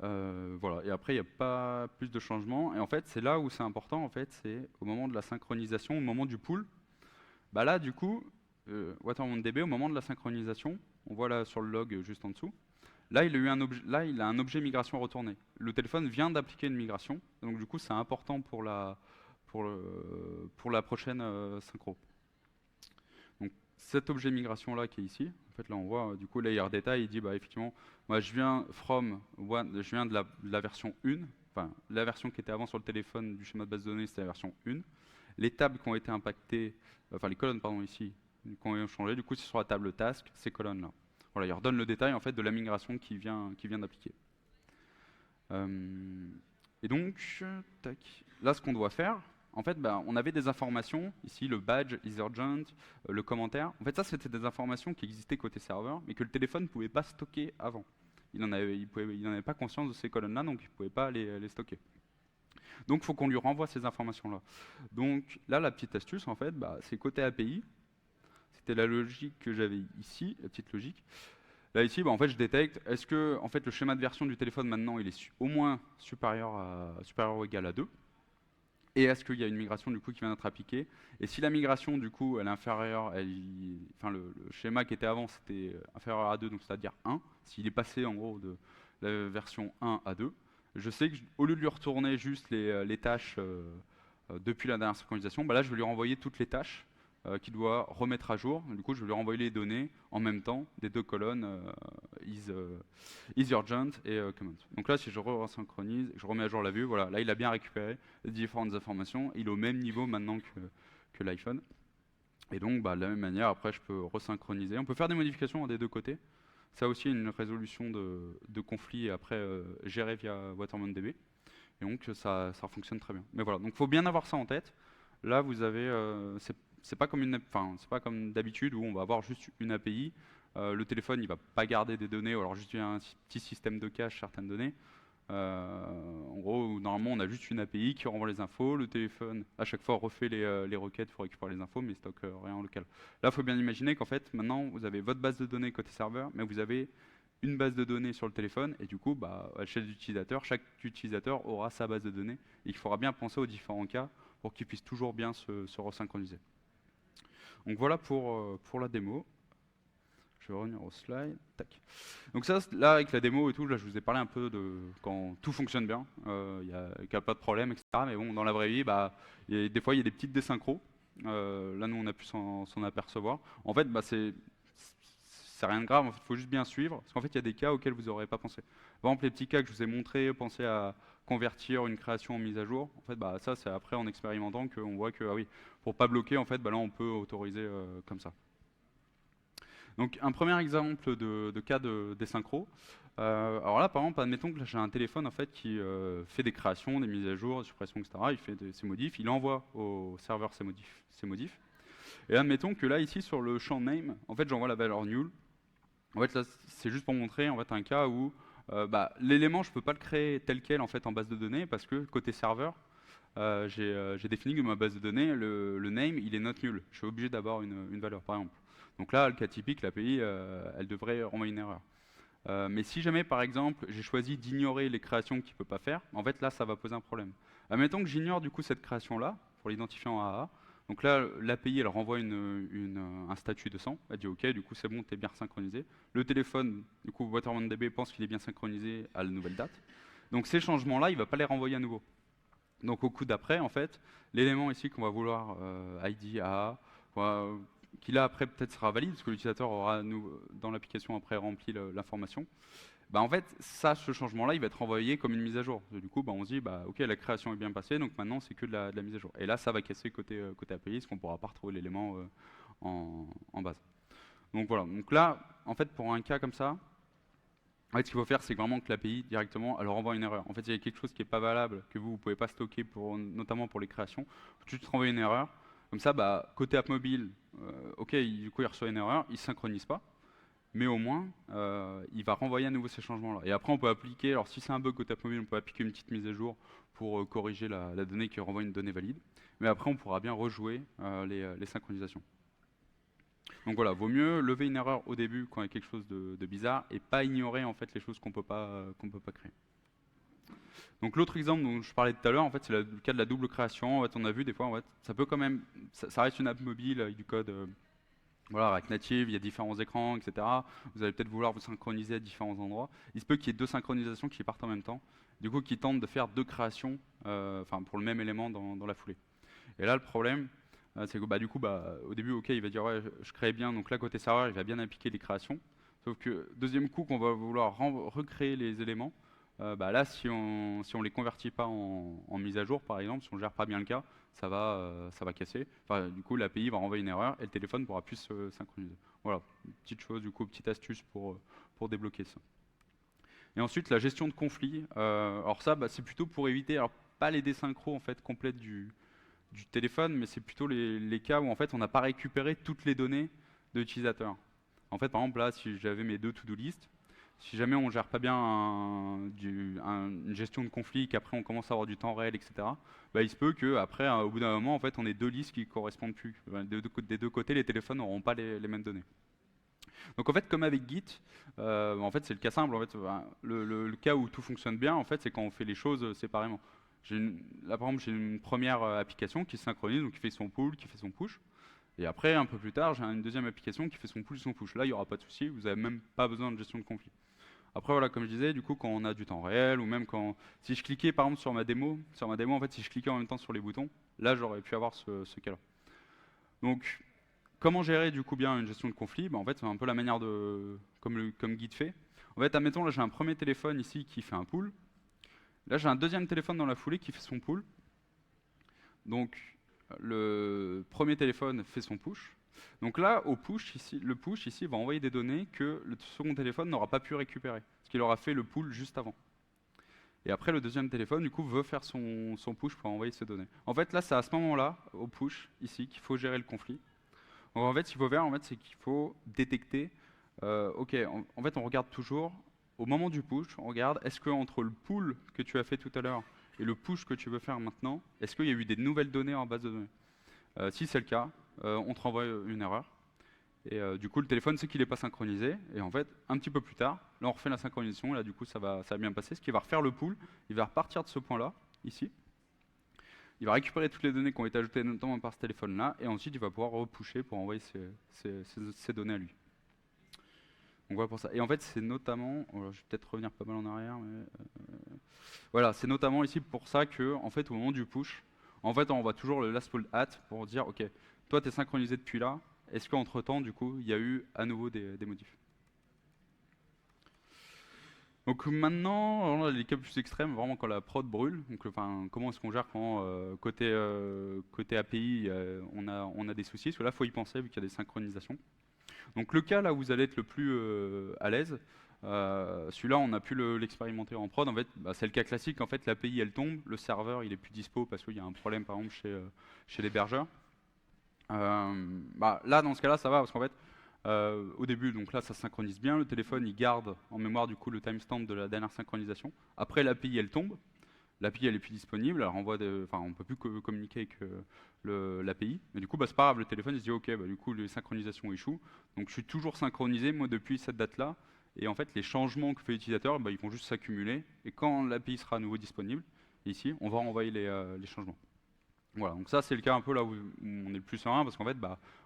Voilà. Et après, il n'y a pas plus de changements. Et en fait, c'est là où c'est important, en fait, c'est au moment de la synchronisation, au moment du pull. Là, du coup, WaterMonDB, au moment de la synchronisation, on voit là sur le log juste en dessous, là il a un objet migration à retourner. Le téléphone vient d'appliquer une migration, donc du coup c'est important pour la prochaine synchro. Donc cet objet migration là qui est ici, en fait là on voit du coup layer data, il dit effectivement, moi je viens de la version 1, enfin la version qui était avant sur le téléphone du schéma de base de données c'était la version 1. Les tables qui ont été impactées, enfin les colonnes pardon ici, qui ont changé, du coup c'est sur la table task, ces colonnes-là. Voilà, il redonne le détail en fait de la migration qui vient d'appliquer. Et donc, tac. Là ce qu'on doit faire, en fait on avait des informations, ici le badge, isUrgent, le commentaire. En fait ça c'était des informations qui existaient côté serveur, mais que le téléphone ne pouvait pas stocker avant. Il n'en avait pas conscience de ces colonnes-là, donc il ne pouvait pas les stocker. Donc il faut qu'on lui renvoie ces informations-là. Donc là, la petite astuce, en fait, c'est côté API. C'était la logique que j'avais ici, la petite logique. Là, ici, en fait, je détecte, est-ce que en fait, le schéma de version du téléphone, maintenant, il est au moins supérieur ou égal à 2 ? Et est-ce qu'il y a une migration, du coup, qui vient d'être appliquée ? Et si la migration, du coup, elle est inférieure, le schéma qui était avant, c'était inférieur à 2, donc c'est-à-dire 1, s'il est passé, en gros, de la version 1 à 2, je sais que, au lieu de lui retourner juste les tâches depuis la dernière synchronisation, là, je vais lui renvoyer toutes les tâches qu'il doit remettre à jour. Du coup, je vais lui renvoyer les données en même temps des deux colonnes isUrgent et comment. Donc là, si je resynchronise, je remets à jour la vue, voilà, là, il a bien récupéré les différentes informations. Il est au même niveau maintenant que l'iPhone. Et donc, de la même manière, après, je peux resynchroniser. On peut faire des modifications des deux côtés. Ça aussi, une résolution de conflits après gérée via WaterMonDB. Et donc, ça fonctionne très bien. Mais voilà, donc il faut bien avoir ça en tête. Là, vous avez, c'est pas comme d'habitude où on va avoir juste une API. Le téléphone, il va pas garder des données, ou alors juste un petit système de cache certaines données. En gros, normalement, on a juste une API qui renvoie les infos. Le téléphone, à chaque fois, refait les requêtes pour récupérer les infos, mais il stocke rien en local. Là, il faut bien imaginer qu'en fait, maintenant, vous avez votre base de données côté serveur, mais vous avez une base de données sur le téléphone, et du coup, à l'échelle d'utilisateur, chaque utilisateur aura sa base de données, et il faudra bien penser aux différents cas pour qu'ils puissent toujours bien se resynchroniser. Donc voilà pour la démo. Je vais revenir au slide. Tac. Donc ça, là, avec la démo et tout, là, je vous ai parlé un peu de quand tout fonctionne bien, qu'il n'y a pas de problème, etc. Mais bon, dans la vraie vie, des fois, il y a des petites désynchros. Là, nous, on a pu s'en apercevoir. En fait, c'est rien de grave, il faut juste bien suivre, parce qu'en fait, il y a des cas auxquels vous n'aurez pas pensé. Par exemple, les petits cas que je vous ai montrés, pensez à convertir une création en mise à jour. En fait, ça, c'est après, en expérimentant, qu'on voit que, pour pas bloquer, en fait, là, on peut autoriser comme ça. Donc un premier exemple de cas de désynchro. Alors là, par exemple, admettons que j'ai un téléphone en fait qui fait des créations, des mises à jour, des suppressions, etc. Il fait ses modifs, il envoie au serveur ses modifs. Et admettons que là, ici, sur le champ name, en fait, j'envoie la valeur null. En fait, là, c'est juste pour montrer en fait un cas où l'élément, je peux pas le créer tel quel en fait en base de données parce que côté serveur, j'ai défini que ma base de données, le name, il est not null. Je suis obligé d'avoir une valeur, par exemple. Donc là, le cas typique, l'API, elle devrait renvoyer une erreur. Mais si jamais, par exemple, j'ai choisi d'ignorer les créations qu'il ne peut pas faire, en fait, là, ça va poser un problème. Admettons que j'ignore du coup cette création-là, pour l'identifier en AA. Donc là, l'API, elle renvoie un statut de 100. Elle dit OK, du coup, c'est bon, tu es bien synchronisé. Le téléphone, du coup, WaterMonDB pense qu'il est bien synchronisé à la nouvelle date. Donc ces changements-là, il ne va pas les renvoyer à nouveau. Donc au coup d'après, en fait, l'élément ici qu'on va vouloir ID, AA, qui là après peut-être sera valide, parce que l'utilisateur aura dans l'application après rempli l'information. Bah en fait, ça, ce changement-là, il va être renvoyé comme une mise à jour. Du coup, bah, on se dit, bah, ok, la création est bien passée, donc maintenant c'est que de la mise à jour. Et là, ça va casser côté API, parce qu'on ne pourra pas retrouver l'élément en base. Donc voilà. Donc là, en fait, pour un cas comme ça, en fait, ce qu'il faut faire, c'est vraiment que l'API directement, elle renvoie une erreur. En fait, il y a quelque chose qui n'est pas valable, que vous ne pouvez pas stocker, notamment pour les créations. Faut juste renvoyer une erreur. Comme ça, bah, côté app mobile, ok, du coup, il reçoit une erreur, il ne synchronise pas. Mais au moins, il va renvoyer à nouveau ces changements-là. Et après, on peut appliquer, alors si c'est un bug côté app mobile, on peut appliquer une petite mise à jour pour corriger la donnée qui renvoie une donnée valide. Mais après, on pourra bien rejouer les synchronisations. Donc voilà, vaut mieux lever une erreur au début quand il y a quelque chose de bizarre et pas ignorer en fait les choses qu'on peut pas créer. Donc l'autre exemple dont je parlais tout à l'heure, en fait, c'est le cas de la double création. En fait, on a vu des fois, en fait, ça peut quand même, ça reste une app mobile avec du code. Voilà, React Native, il y a différents écrans, etc. Vous allez peut-être vouloir vous synchroniser à différents endroits. Il se peut qu'il y ait deux synchronisations qui partent en même temps, du coup qui tentent de faire deux créations pour le même élément dans la foulée. Et là, le problème, c'est que du coup, au début, ok, il va dire ouais, je crée bien, donc là, côté serveur, il va bien appliquer les créations. Sauf que deuxième coup, qu'on va vouloir recréer les éléments, là, si on les convertit pas en mise à jour, par exemple, si on gère pas bien le cas, ça va casser. Enfin, du coup, l'API va renvoyer une erreur et le téléphone pourra plus se synchroniser. Voilà, petite chose, du coup, petite astuce pour débloquer ça. Et ensuite, la gestion de conflits. Alors ça, c'est plutôt pour éviter, alors pas les désynchros en fait complètes du téléphone, mais c'est plutôt les cas où en fait on n'a pas récupéré toutes les données de l'utilisateur. En fait, par exemple, là, si j'avais mes deux to-do list, si jamais on gère pas bien une gestion de conflit, qu'après on commence à avoir du temps réel, etc., il se peut qu'après, au bout d'un moment, en fait, on ait deux listes qui correspondent plus. Des deux côtés, les téléphones n'auront pas les mêmes données. Donc en fait, comme avec Git, en fait, c'est le cas simple. En fait, le cas où tout fonctionne bien, en fait, c'est quand on fait les choses séparément. Là, par exemple, j'ai une première application qui se synchronise, donc qui fait son pull, qui fait son push. Et après, un peu plus tard, j'ai une deuxième application qui fait son pull et son push. Là, il n'y aura pas de souci, vous n'avez même pas besoin de gestion de conflit. Après, voilà, comme je disais, du coup, quand on a du temps réel, ou même quand... Si je cliquais, par exemple, sur ma démo, en fait, si je cliquais en même temps sur les boutons, là, j'aurais pu avoir ce cas-là. Donc, comment gérer, du coup, bien une gestion de conflit? En fait, c'est un peu la manière comme Git fait. En fait, admettons, là, j'ai un premier téléphone ici qui fait un pull. Là, j'ai un deuxième téléphone dans la foulée qui fait son pull. Donc, le premier téléphone fait son push. Donc là, le push ici va envoyer des données que le second téléphone n'aura pas pu récupérer, parce qu'il aura fait le pull juste avant. Et après, le deuxième téléphone, du coup, veut faire son push pour envoyer ces données. En fait, là, c'est à ce moment-là, au push, ici, qu'il faut gérer le conflit. Donc, en fait, ce qu'il faut faire, en fait, c'est qu'il faut détecter. Ok, en fait, on regarde toujours, au moment du push, on regarde, est-ce que entre le pull que tu as fait tout à l'heure et le push que tu veux faire maintenant, est-ce qu'il y a eu des nouvelles données en base de données? Si c'est le cas, on te renvoie une erreur. Et du coup, le téléphone sait qu'il n'est pas synchronisé. Et en fait, un petit peu plus tard, là, on refait la synchronisation. Et là, du coup, ça va bien passer. Ce qui va refaire le pull, il va repartir de ce point-là, ici. Il va récupérer toutes les données qui ont été ajoutées notamment par ce téléphone-là. Et ensuite, il va pouvoir repusher pour envoyer ces données à lui. Donc voilà pour ça. Et en fait, c'est notamment, je vais peut-être revenir pas mal en arrière, mais voilà, c'est notamment ici pour ça que, en fait, au moment du push, en fait, on voit toujours le last pull at pour dire, ok, toi, tu es synchronisé depuis là. Est-ce qu'entre temps, du coup, il y a eu à nouveau des modifs? Donc maintenant, alors là, les cas plus extrêmes, vraiment quand la prod brûle, donc comment est-ce qu'on gère quand côté API on a des soucis, parce que là il faut y penser vu qu'il y a des synchronisations. Donc le cas là où vous allez être le plus à l'aise, celui-là on a pu l'expérimenter en prod, en fait c'est le cas classique, en fait l'API elle tombe, le serveur il est plus dispo parce qu'il y a un problème par exemple chez l'hébergeur. Là dans ce cas-là ça va parce qu'en fait au début, donc là, ça synchronise bien. Le téléphone, il garde en mémoire du coup le timestamp de la dernière synchronisation. Après, l'API, elle tombe. L'API, elle est plus disponible. Alors, on peut plus communiquer avec l'API. Mais du coup, c'est pas grave. Le téléphone, il se dit, ok, du coup, les synchronisations échouent. Donc, je suis toujours synchronisé, moi, depuis cette date-là. Et en fait, les changements que fait l'utilisateur, bah, ils vont juste s'accumuler. Et quand l'API sera à nouveau disponible, ici, on va renvoyer les changements. Voilà, donc ça c'est le cas un peu là où on est le plus serein parce qu'en fait,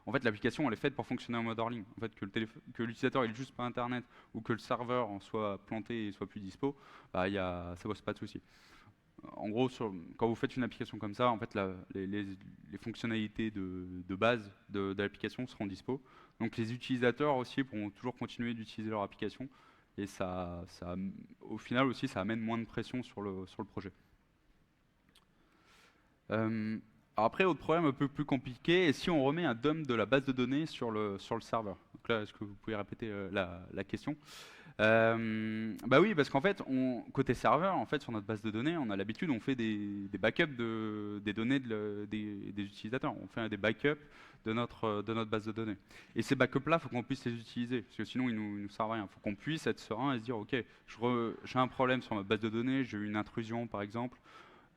en fait l'application elle est faite pour fonctionner en mode hors ligne. En fait, que l'utilisateur il ait juste pas internet ou que le serveur en soit planté et soit plus dispo, ça pose pas de souci. En gros, quand vous faites une application comme ça, en fait, les fonctionnalités de base de l'application seront dispo. Donc les utilisateurs aussi pourront toujours continuer d'utiliser leur application et au final aussi, ça amène moins de pression sur le projet. Euh, alors après, autre problème un peu plus compliqué, et si on remet un dump de la base de données sur le serveur? Donc là, est-ce que vous pouvez répéter la question? Bah oui, parce qu'en fait, côté serveur, en fait, sur notre base de données, on a l'habitude, on fait des backups des données des utilisateurs. On fait des backups de notre base de données. Et ces backups-là, il faut qu'on puisse les utiliser, parce que sinon, ils nous servent à rien. Il faut qu'on puisse être serein et se dire, OK, j'ai un problème sur ma base de données, j'ai eu une intrusion, par exemple.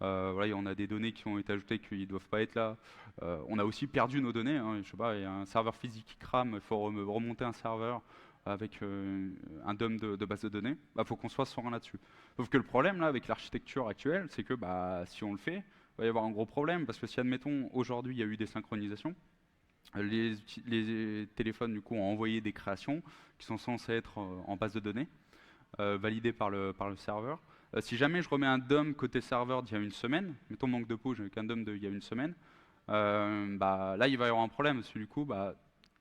Voilà, on a des données qui ont été ajoutées qui ne doivent pas être là. On a aussi perdu nos données. Hein, je sais pas, il y a un serveur physique qui crame, il faut remonter un serveur avec un dump de base de données. Il faut qu'on soit serein là-dessus. Sauf que le problème là, avec l'architecture actuelle, c'est que si on le fait, il va y avoir un gros problème parce que si admettons aujourd'hui il y a eu des synchronisations, les téléphones du coup ont envoyé des créations qui sont censées être en base de données, validées par le serveur. Si jamais je remets un DOM côté serveur d'il y a une semaine, mettons manque de peau, j'ai qu'un DOM d'il y a une semaine, là il va y avoir un problème, parce que du coup,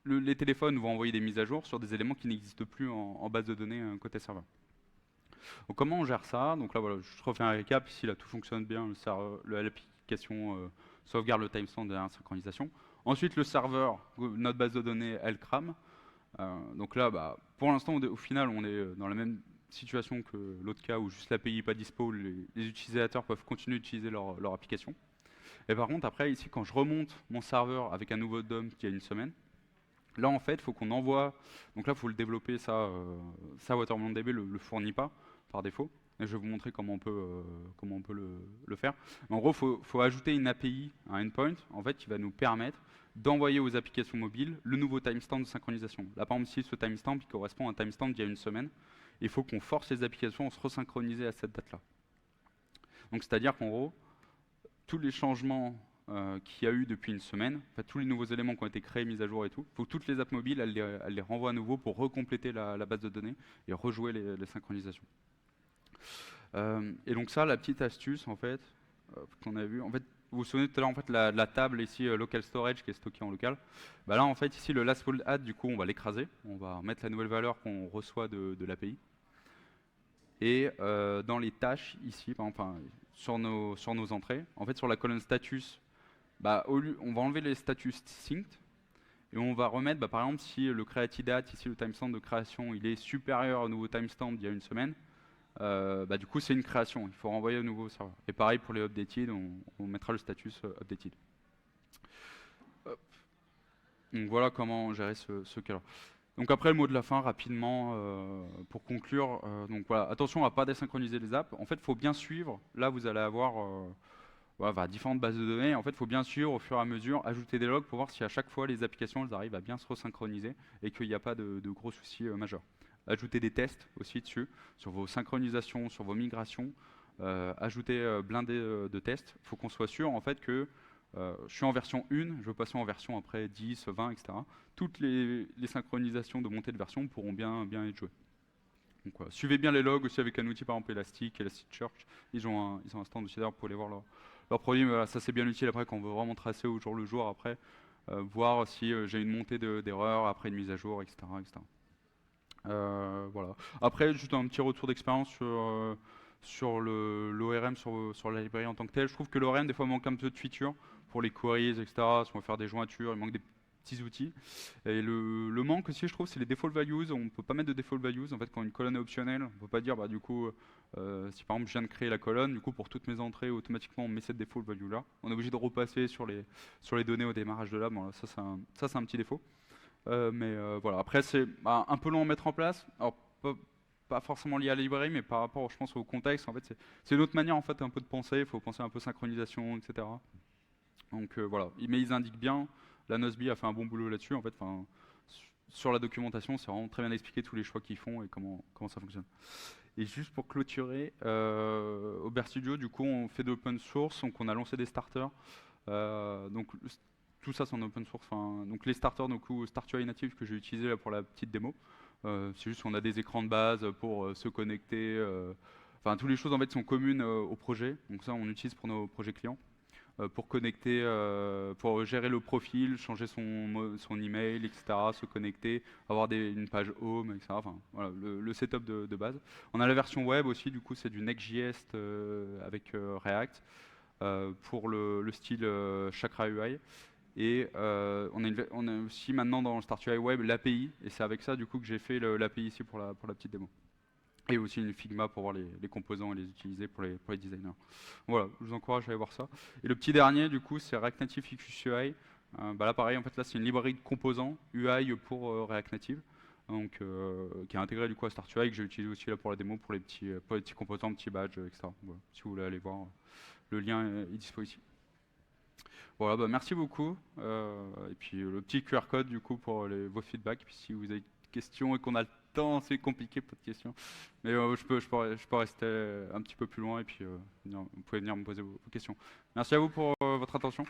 les téléphones vont envoyer des mises à jour sur des éléments qui n'existent plus en base de données côté serveur. Donc comment on gère ça? Donc là voilà, je refais un récap, ici là tout fonctionne bien, l'application sauvegarde le timestamp de la synchronisation. Ensuite le serveur, notre base de données, elle crame. Donc là, pour l'instant, au final, on est dans la même situation que l'autre cas où juste l'API n'est pas dispo, les utilisateurs peuvent continuer d'utiliser leur application. Et par contre, après, ici, quand je remonte mon serveur avec un nouveau DOM qui a une semaine, là, en fait, il faut qu'on envoie. Donc là, il faut le développer, ça WaterMonDB le fournit pas par défaut. Et je vais vous montrer comment on peut le faire. Mais en gros, il faut ajouter une API, un endpoint, en fait, qui va nous permettre d'envoyer aux applications mobiles le nouveau timestamp de synchronisation. Là, par exemple, ici, ce timestamp, il correspond à un timestamp d'il y a une semaine. Il faut qu'on force les applications à se resynchroniser à cette date-là. Donc, c'est-à-dire qu'en gros, tous les changements qu'il y a eu depuis une semaine, en fait, tous les nouveaux éléments qui ont été créés, mis à jour et tout, il faut que toutes les apps mobiles, elles les renvoient à nouveau pour recompléter la base de données et rejouer les synchronisations. Et donc ça, la petite astuce, en fait, qu'on a vu, en fait, vous vous souvenez tout à l'heure, en fait, la table ici, local storage, qui est stockée en local. Là, en fait, ici, le last fold add, du coup, on va l'écraser. On va mettre la nouvelle valeur qu'on reçoit de l'API. Et dans les tâches, ici, sur nos entrées, en fait, sur la colonne status, on va enlever les status synced. Et on va remettre, par exemple, si le create date, ici, le timestamp de création, il est supérieur au nouveau timestamp d'il y a une semaine, du coup, c'est une création. Il faut renvoyer au nouveau serveur. Et pareil pour les updated, on mettra le status updated. Hop. Donc voilà comment gérer ce cas-là. Donc après, le mot de la fin, rapidement, pour conclure. Donc voilà, attention à ne pas désynchroniser les apps. En fait, il faut bien suivre. Là, vous allez avoir différentes bases de données. En fait, il faut bien suivre au fur et à mesure, ajouter des logs pour voir si à chaque fois, les applications elles arrivent à bien se resynchroniser et qu'il n'y a pas de gros soucis majeurs. Ajouter des tests aussi dessus, sur vos synchronisations, sur vos migrations. Ajouter blindé de tests. Il faut qu'on soit sûr en fait que je suis en version 1, je veux passer en version après 10, 20, etc. Toutes les synchronisations de montée de version pourront bien être jouées. Donc, voilà. Suivez bien les logs aussi avec un outil par exemple Elasticsearch. Ils ont un stand utilisateur pour aller voir leurs produits. Mais voilà, ça c'est bien utile après quand on veut vraiment tracer au jour le jour après, voir si j'ai une montée d'erreurs après une mise à jour, etc. Voilà. Après, juste un petit retour d'expérience sur l'ORM, sur la librairie en tant que telle. Je trouve que l'ORM, des fois, manque un peu de features pour les queries, etc. Si on veut faire des jointures, il manque des petits outils. Et le manque aussi, je trouve, c'est les default values. On ne peut pas mettre de default values. En fait, quand une colonne est optionnelle, on ne peut pas dire, du coup, si par exemple je viens de créer la colonne, du coup, pour toutes mes entrées, automatiquement, on met cette default value-là. On est obligé de repasser sur les données au démarrage de là. Bon, ça, c'est un petit défaut. Mais voilà, après c'est un peu long à mettre en place. Alors pas forcément lié à la librairie, mais par rapport, je pense, au contexte. En fait, c'est une autre manière en fait un peu de penser. Il faut penser un peu synchronisation, etc. Donc voilà. Mais ils indiquent bien. La Nozbe a fait un bon boulot là-dessus. En fait, sur la documentation, c'est vraiment très bien expliqué tous les choix qu'ils font et comment ça fonctionne. Et juste pour clôturer, au Bear Studio, du coup, on fait de l'open source, donc on a lancé des starters. Donc tout ça c'est en open source. Donc les starters, donc StartUI native que j'ai utilisé là pour la petite démo. C'est juste qu'on a des écrans de base pour se connecter. Enfin, toutes les choses en fait sont communes au projet. Donc ça, on utilise pour nos projets clients. Pour connecter, pour gérer le profil, changer son email, etc., se connecter, avoir une page home, etc. Enfin, voilà, le setup de base. On a la version web aussi, du coup, c'est du Next.js avec React pour le style Chakra UI. Et on a aussi maintenant dans le StartUI Web l'API, et c'est avec ça du coup que j'ai fait l'API ici pour la petite démo. Et aussi une Figma pour voir les composants et les utiliser pour les designers. Voilà, je vous encourage à aller voir ça. Et le petit dernier, du coup, c'est React Native Focus UI. Bah là, pareil, en fait, là, c'est une librairie de composants UI pour React Native, donc qui est intégrée du coup à StartUI, que j'ai utilisé aussi là pour la démo, pour les petits composants, petits badges, etc. Voilà, si vous voulez aller voir, le lien est dispo ici. Voilà, bah merci beaucoup. Et puis le petit QR code du coup pour vos feedbacks. Puis si vous avez des questions et qu'on a le temps, c'est compliqué, pas de questions. Mais je peux rester un petit peu plus loin et puis vous pouvez venir me poser vos questions. Merci à vous pour votre attention.